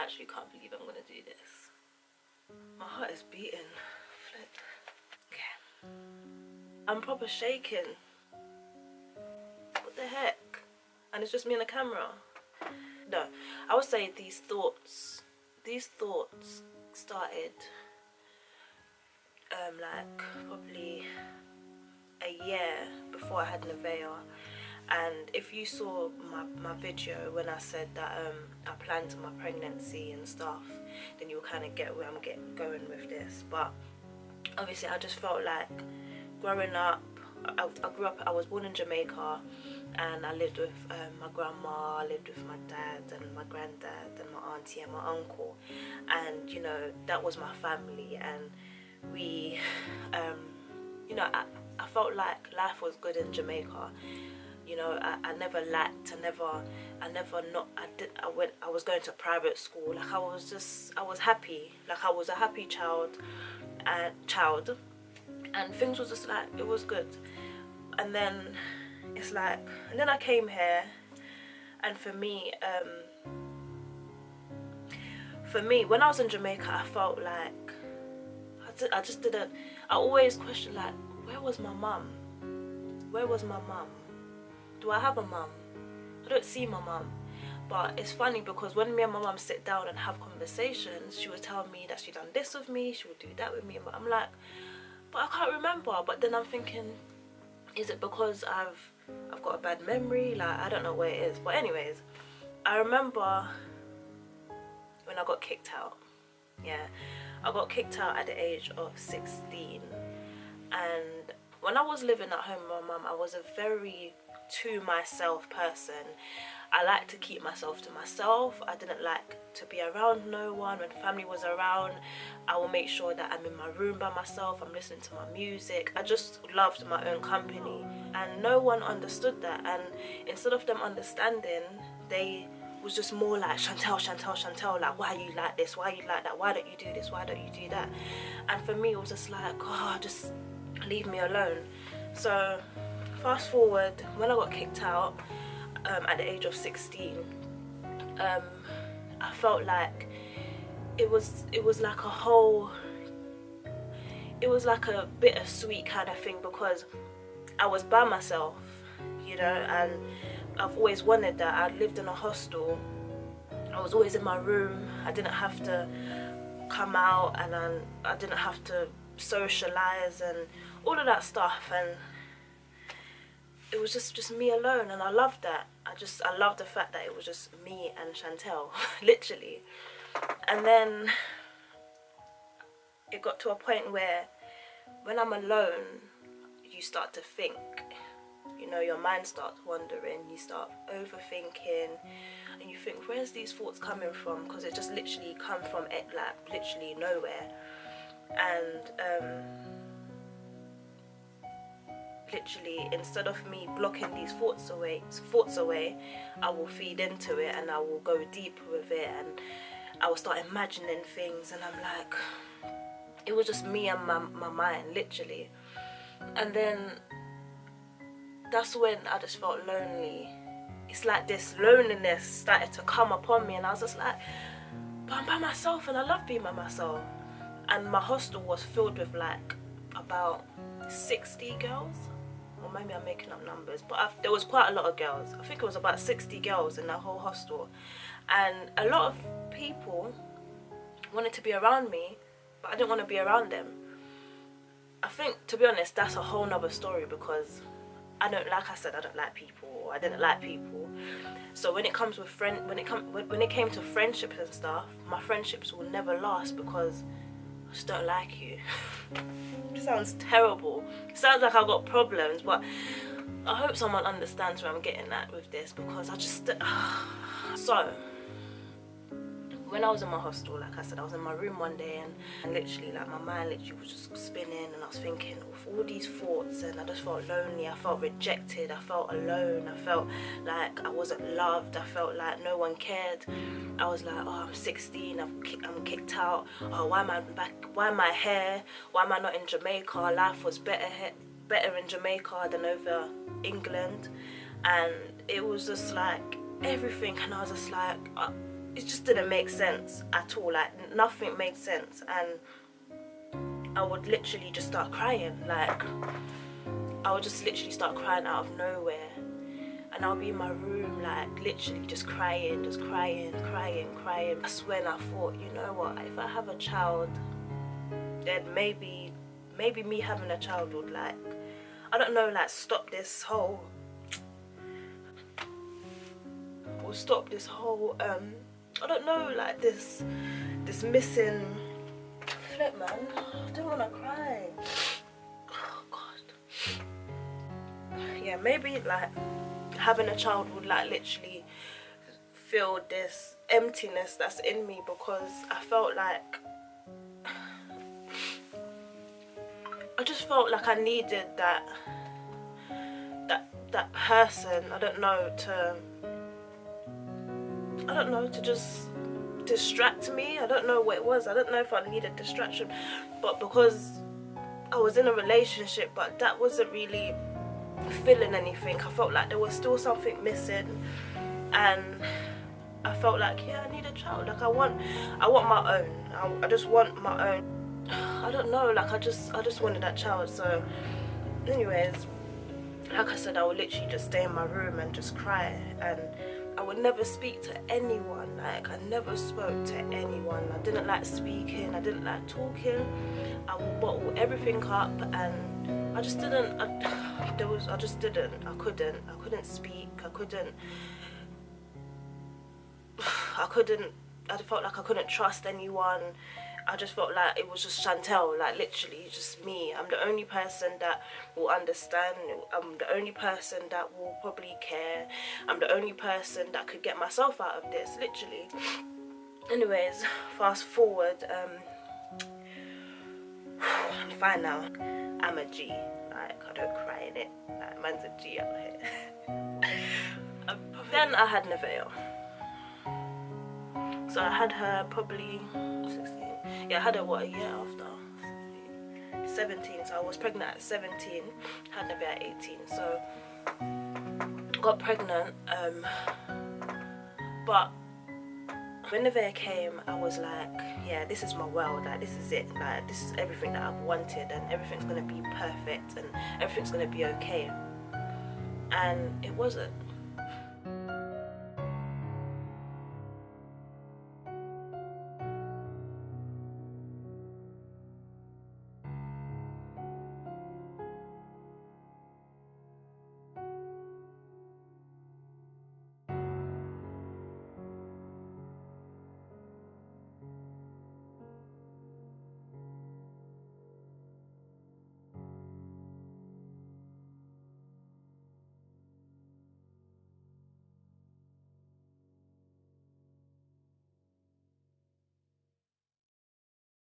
actually can't believe I'm gonna do this. My heart is beating. Flip. Okay. I'm proper shaking. What the heck? And it's just me and the camera. No, I would say these thoughts started like probably a year before I had Nevaeh. And if you saw my video when I said that I planned my pregnancy and stuff, then you'll kind of get where I'm going with this. But obviously I just felt like growing up, I was born in Jamaica, and I lived with my grandma, I lived with my dad and my granddad and my auntie and my uncle, and you know, that was my family. And we you know, I felt like life was good in Jamaica. You know, I never lacked. I was going to private school. Like I was happy. Like I was a happy child, and things was just like, it was good. And then it's like, and then I came here, and for me, when I was in Jamaica, I felt like I just didn't. I always questioned, like, where was my mum? Where was my mum? Do I have a mum? I don't see my mum. But it's funny because when me and my mum sit down and have conversations, she would tell me that she done this with me, she would do that with me, but I'm like, but I can't remember. But then I'm thinking, is it because I've got a bad memory? Like, I don't know where it is. But anyways, I remember when I got kicked out. Yeah, I got kicked out at the age of 16. And when I was living at home with my mum, I was a very to myself person. I like to keep myself to myself. I didn't like to be around no one. When family was around, I will make sure that I'm in my room by myself, I'm listening to my music. I just loved my own company, and no one understood that. And instead of them understanding, they was just more like, Chantel, like, why are you like this, why are you like that, why don't you do this, why don't you do that? And for me, it was just like, oh, just leave me alone. So fast forward, when I got kicked out at the age of 16, I felt like it was like a whole, it was like a bittersweet kind of thing, because I was by myself, you know, and I've always wanted that. I lived in a hostel, I was always in my room, I didn't have to come out, and I didn't have to socialize and all of that stuff, and it was just me alone, and I loved that. I loved the fact that it was just me and Chantel, literally. And then it got to a point where when I'm alone, you start to think, you know, your mind starts wandering, you start overthinking, and you think, where's these thoughts coming from? Because it just literally come from it, like literally nowhere. And literally, instead of me blocking these thoughts away, I will feed into it, and I will go deeper with it, and I will start imagining things, and I'm like, it was just me and my mind, literally. And then that's when I just felt lonely. It's like this loneliness started to come upon me, and I was just like, but I'm by myself, and I love being by myself. And my hostel was filled with like about 60 girls, or maybe I'm making up numbers, but there was quite a lot of girls. I think it was about 60 girls in that whole hostel, and a lot of people wanted to be around me, but I didn't want to be around them. I think, to be honest, that's a whole nother story, because I don't like people. I didn't like people. So when it comes with when it came to friendships and stuff, my friendships will never last, because I just don't like you. It sounds terrible. It sounds like I've got problems, but I hope someone understands where I'm getting at with this, because I just so when I was in my hostel, like I said, I was in my room one day, and literally, like, my mind literally was just spinning, and I was thinking of all these thoughts, and I just felt lonely, I felt rejected, I felt alone, I felt like I wasn't loved, I felt like no one cared. I was like, oh, I'm 16, I'm kicked out, oh, why am I back, why am I here, why am I not in Jamaica? Life was better in Jamaica than over England. And it was just like everything, and I was just like, it just didn't make sense at all. Like nothing made sense, and I would literally just start crying. Like I would just literally start crying out of nowhere, and I'll be in my room like literally just crying. That's when I thought, you know what, if I have a child, then maybe me having a child would, like, I don't know, like stop this whole I don't know, like this missing. Look man, I don't want to cry. Oh god. Yeah, maybe like having a child would like literally fill this emptiness that's in me, because I felt like I just felt like I needed that person, I don't know, to just distract me. I don't know what it was. I don't know if I needed distraction, but because I was in a relationship but that wasn't really feeling anything, I felt like there was still something missing, and I felt like, yeah, I need a child. Like I want my own. I just want my own. I don't know, like I just wanted that child. So anyways, like I said, I would literally just stay in my room and just cry, and I would never speak to anyone. Like I never spoke to anyone. I didn't like speaking, I didn't like talking. I would bottle everything up, and I just didn't. I couldn't speak. I felt like I couldn't trust anyone. I just felt like it was just Chantel, like literally just me. I'm the only person that will understand. I'm the only person that will probably care. I'm the only person that could get myself out of this, literally. Anyways, fast forward, I'm fine now. I'm a G. Like, I don't cry in it. Like, man's a G out here. Then I had Nevaeh. So I had her probably 16. Yeah, I had her, what, a year after? 17. So I was pregnant at 17, had Nevaeh at 18. So got pregnant, but when Nevaeh came, I was like, yeah, this is my world, like this is it, like this is everything that I've wanted, and everything's gonna be perfect and everything's gonna be okay. And it wasn't.